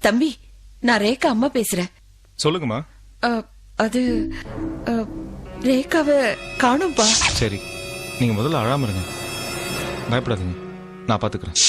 தம்பி, நான் ரேகா அம்மா பேசுறேன். சொல்லுங்கம்மா. அது ரேகாவை காணும்பா. சரி, நீங்க முதல்ல அழாம இருங்க, பயப்படாதீங்க, நான் பாத்துக்கிறேன்.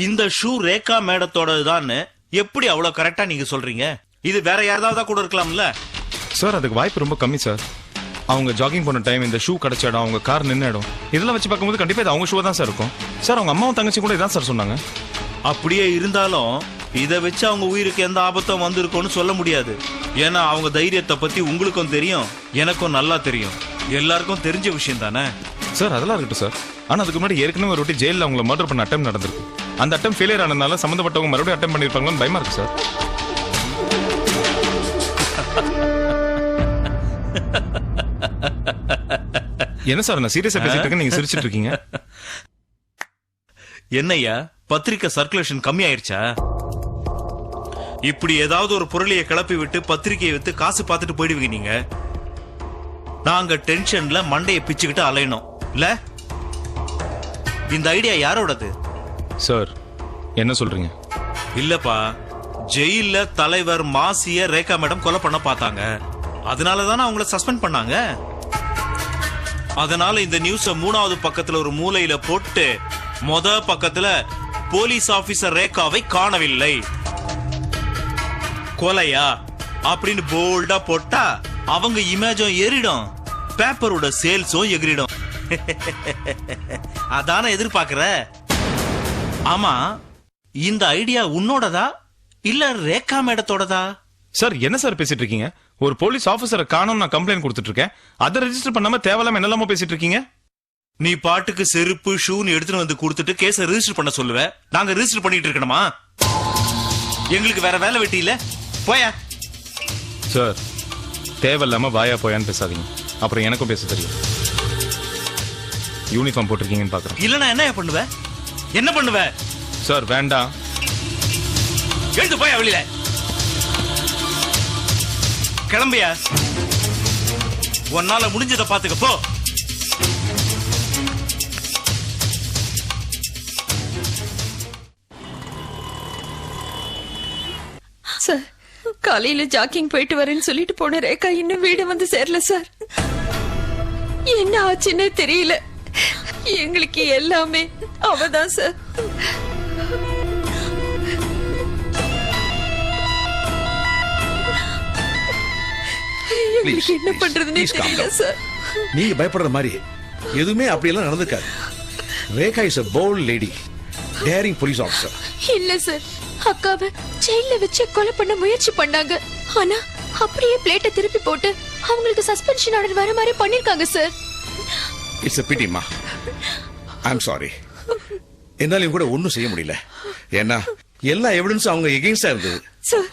இந்த ஷூ ரேகா மேடத்தோடதுதான்னு எப்படி அவ்வளவு கரெக்டா நீங்க சொல்றீங்க? இது வேற யாராவது கூட இருக்கலாம்ல? சார் அதுக்கு வாய்ப்பு ரொம்ப கம்மி சார். அவங்க ஜாகிங் போன டைம், இந்த ஷூ கிடைச்ச இடம், அவங்க கார் நின்ன இடம், இதெல்லாம் வச்சு பார்க்கும்போது கண்டிப்பா இது அவங்க ஷூ தான் சார் இருக்கும். சார் அவங்க அம்மாவும் தங்கச்சி கூட இதான் சார் சொன்னாங்க. அப்படியே இருந்தாலும் இதை வச்சு அவங்க உயிருக்கு எந்த ஆபத்தும் வந்திருக்கும்னு சொல்ல முடியாது. ஏன்னா அவங்க தைரியத்தை பத்தி உங்களுக்கும் தெரியும், எனக்கும் நல்லா தெரியும், எல்லாருக்கும் தெரிஞ்ச விஷயம் தானே. சார் அதெல்லாம் இருக்கட்டும் சார். ஆனா அதுக்கு முன்னாடி ஏற்கனவே ஒரு வாட்டி ஜெயிலில் அவங்கள மர்டர் பண்ண அட்டம் நடந்திருக்கு. அந்த அட்டம் ஃபெயிலியர் ஆனதுனால சம்மந்தப்பட்டவங்க மறுபடியும் அட்டம் பண்ணிருப்பாங்கன்னு பயமா இருக்கு சார். என்ன சார் நான் சீரியஸா பேசிட்டு இருக்கேன், நீங்க சிரிச்சிட்டு இருக்கீங்க. என்னய்யா பத்திரிக்கை சர்க்குலேஷன் கம்மி ஆயிருச்சா? இப்படி ஏதாவது ஒரு பொருளையை கிளப்பி விட்டு பத்திரிகையை வித்து காசு பார்த்துட்டு போயிடுவீங்க நீங்க. நாங்க டென்ஷன்ல மண்டையை பிச்சுக்கிட்டு அலையணும் இல்ல? இந்த ஐடியா யாரோடது? சார் என்ன சொல்றீங்க? இல்லப்பா, ஜெயில தலைவர் மாசிய ரேகா மேடம் கொலை பண்ண பார்த்தாங்க. அதனாலதானே அவங்கள சஸ்பெண்ட் பண்ணாங்க. அதனால இந்த நியூஸ 3வது பக்கத்துல ஒரு மூலையில போட்டு மொத பக்கத்துல போலீஸ் ஆபீசர் ரேகாவை காணவில்லை, கொலையா அப்படின்னு போல்டா போட்டா அவங்க இமேஜும் ஏறிடும், பேப்பரோட சேல்ஸும் எகிரிடும். அதான எதிர்பார்க்கிற? ஆமா, இந்த ஐடியா உன்னோடதா இல்ல ரேகா மேடத்தோடதா? சார் என்ன சார் பேசிட்டு இருக்கீங்க? ஒரு போலீஸ் ஆபீசரை காணோம் நான் கம்ப்ளைண்ட் கொடுத்துட்டு இருக்கேன். அதை ரெஜிஸ்டர் பண்ணாம தேவையில்லாம என்னெல்லாமோ பேசிட்டு இருக்கீங்க. நீ பாட்டுக்கு செருப்பு ஷூன்னு எடுத்துட்டு வந்து கொடுத்துட்டு கேஸ ரெஜிஸ்டர் பண்ண சொல்லுவ. நாங்க ரெஜிஸ்டர் பண்ணிட்டு இருக்கணுமா? எங்களுக்கு வேற வேலை வெட்டி இல்ல, போயா. சார் தேவையில்லாம வாயா போயான்னு பேசாதீங்க, அப்புறம் எனக்கும் பேச தெரியும். யூனிஃபார்ம் போட்டிருக்கீங்கன்னு பாக்குறேன். இல்லன்னா என்ன பண்ணுவ? என்ன பண்ணுவ? சார் வேண்டாம், எழுந்து போயா வெளியில. கிளம்பியா, உன்னால முடிஞ்சதை பாத்துக்க போ. சார் காலையில ஜாக்கிங் போயிட்டு வரேன்னு சொல்லிட்டு போன ரேகா இன்னும் வீடு வந்து சேரல சார். என்ன ஆச்சுன்னு தெரியல. எங்களுக்கு எல்லாமே அவதான் சார். எங்களுக்கு என்ன பண்றதுன்னு தெரியல சார். நீங்க பயப்படுற மாதிரி எதுவுமே அப்படியெல்லாம் நடந்துக்காது. Rekha is a bold lady, daring police officer. இல்ல சார், அக்காவை ஜெயில வச்சு கொலை பண்ண முயற்சி பண்ணாங்க. ஆனா அப்படியே பிளேட்டை திருப்பி போட்டு அவங்களுக்கு சஸ்பென்ஷன் ஆர்டர் வர மாதிரி பண்ணிருக்காங்க சார். இட்ஸ் a pity மா. I'm sorry. என்னாலையும் கூட ஒண்ணும் செய்ய முடியல. ஏன்னா எல்லா எவிடன்ஸும் அவங்க எகெயின்ஸ்டா இருந்தது. சார்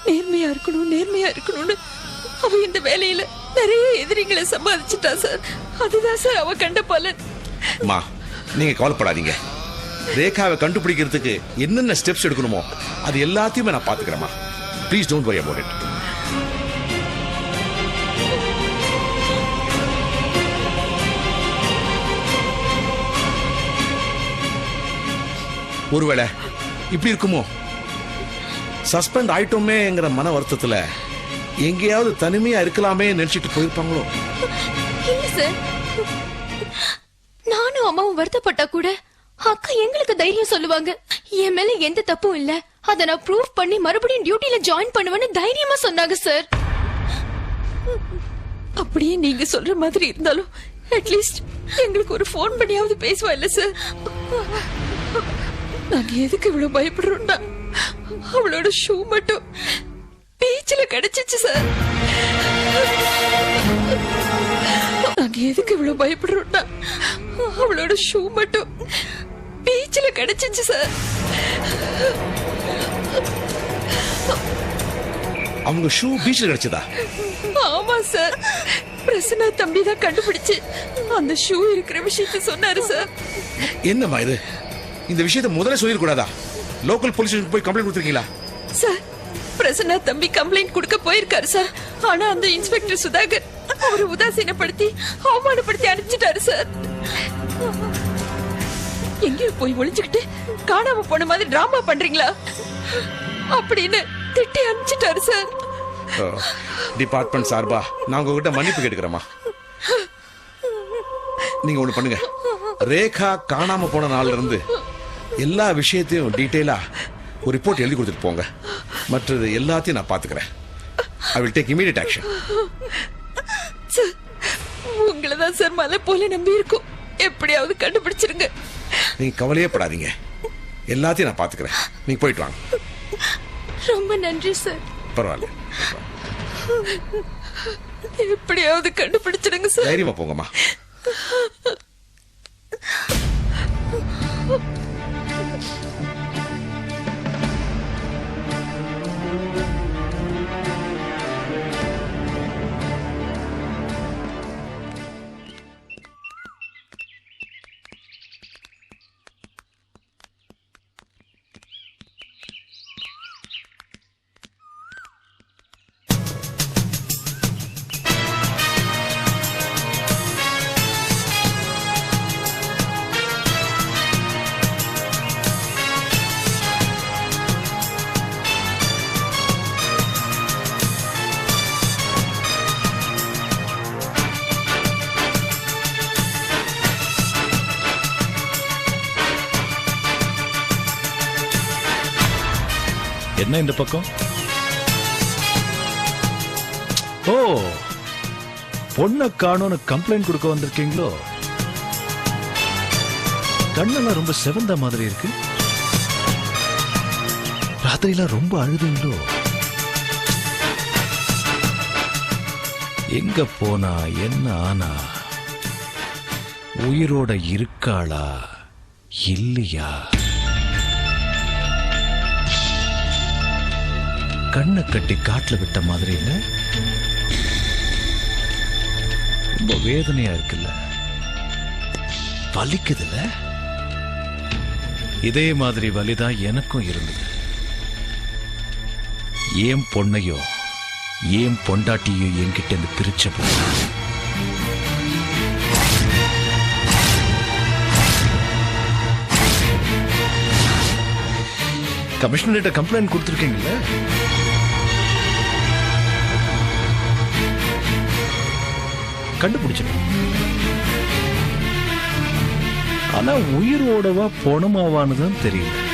நேர்மையா இருக்கணும், நேர்மையா இருக்கணும்னு அவ இந்த வேலையில நிறைய எதிரிகளை சம்பாதிச்சுட்டா சார். அதுதான் சார் அவ கண்ட பலன். மா நீங்க கவலைப்படாதீங்க. ரேகாவை கண்டுபிடிக்கிறதுக்கு என்னென்ன ஸ்டெப்ஸ் எடுக்கணுமோ அது எல்லாத்தையுமே நான் பாத்துக்கிறேன். Please don't worry about it. ஒருவேளை இப்படி இருக்குமோ, சஸ்பெண்ட் ஆயிட்டோமேங்கிற மன வருத்தத்துல எங்கேயாவது தனிமையா இருக்கலாமே நினைச்சிட்டு போயிருப்பாங்களோ? இல்ல சார், நானும் அம்மாவும் வருத்தப்பட்டா கூட அக்கா எங்களுக்கு தைரியம் சொல்லுவாங்க. என் மேல எந்த தப்பும் இல்ல, அத நான் ப்ரூவ் பண்ணி மறுபடியும் டியூட்டில ஜாயின் பண்ணுவேன்னு தைரியமா சொன்னாங்க சார். அப்படியே நீங்க சொல்ற மாதிரி இருந்தாலும் அட்லீஸ்ட் எங்களுக்கு ஒரு போன் பண்ணியாவது பேசுவா இல்ல சார்? நாங்க எதுக்கு இவ்வளவு பயப்படுறோம்னா அவளோட ஷூ மட்டும் பீச்சில கிடைச்சிச்சு சார். நாங்க எதுக்கு இவ்வளவு பயப்படுறோம்னா அவளோட ஷூ மட்டும் பீச்சில கிடைச்சிச்சு சார். அவங்க ஷூ பீச்ல கிடைச்சதா? ஆமா சார், பிரசன்னா தம்பி தான் கண்டுபிடிச்சு அந்த ஷூ இருக்கிற விஷயத்தை சொன்னாரு சார். என்னம்மா இது? இந்த விஷயத்தை முதல்ல சொல்லிடக்கூடாதா? லோக்கல் போலீஸ் ஸ்டேஷன் போய் கம்ப்ளைண்ட் கொடுத்துருக்கீங்களா? சார் பிரசன்னா தம்பி கம்ப்ளைண்ட் கொடுக்க போயிருக்காரு சார். ஆனா அந்த இன்ஸ்பெக்டர் சுதாகர் அவரை உதாசீனப்படுத்தி அவமானப்படுத்தி அனுப்பிச்சிட்டாரு சார். எங்கேயும் போய் ஒளிஞ்சுக்கிட்டு காணாம போன மாதிரி டிராமா பண்றீங்களா அப்படின்னு திட்டி அனுப்பிச்சிட்டாரு சார். டிபார்ட்மெண்ட் சார்பா நான் உங்ககிட்ட மன்னிப்பு கேட்டுக்கிறேம்மா. நீங்க ஒண்ணு பண்ணுங்க, ரேகா காணாம போன நாள்ல இருந்து எல்லா விஷயத்தையும் டீட்டெயிலா ஒரு ரிப்போர்ட் எழுதி கொடுத்துட்டு போங்க. மற்றது எல்லாத்தையும் நான் பாத்துக்கிறேன். I will take immediate action. Sir உங்களை தான் சார் மலை போல நம்பி இருக்கோம். எப்படியாவது கண்டுபிடிச்சிருங்க. நீங்க கவலையே படாதீங்க, எல்லாத்தையும் நான் பாத்துக்கிறேன். நீங்க போயிட்டு வாங்க. ரொம்ப நன்றி சார். பரவாயில்ல, எப்படியாவது கண்டுபிடிச்சிருங்க சார். தைரியமா போங்கம்மா. என்ன இந்த பக்கம்? ஓ, பொண்ணை காணோன்னு கம்ப்ளைண்ட் கொடுக்க வந்திருக்கீங்களோ? கண்ணெல்லாம் ரொம்ப செவந்த மாதிரி இருக்கு. ராத்திரிலாம் ரொம்ப அழுதுங்களோ? எங்க போனா என்ன ஆனா? உயிரோட இருக்காளா இல்லையா? கண்ணை கட்டி காட்டுல விட்ட மாதிரி இல்ல? ரொம்ப வேதனையா இருக்குல்ல? வலிக்குதுல்ல? இதே மாதிரி வலிதான் எனக்கும் இருந்தது. ஏன் பொண்ணையோ ஏன் பொண்டாட்டியோ என்கிட்ட இருந்து பிரிச்ச போது கமிஷனர்கிட்ட கம்ப்ளைண்ட் கொடுத்துருக்கீங்கல்ல? கண்டுபிடிச்சிட்டோம். ஆனா உயிரோடவா போனமாவான்னு தான் தெரியல.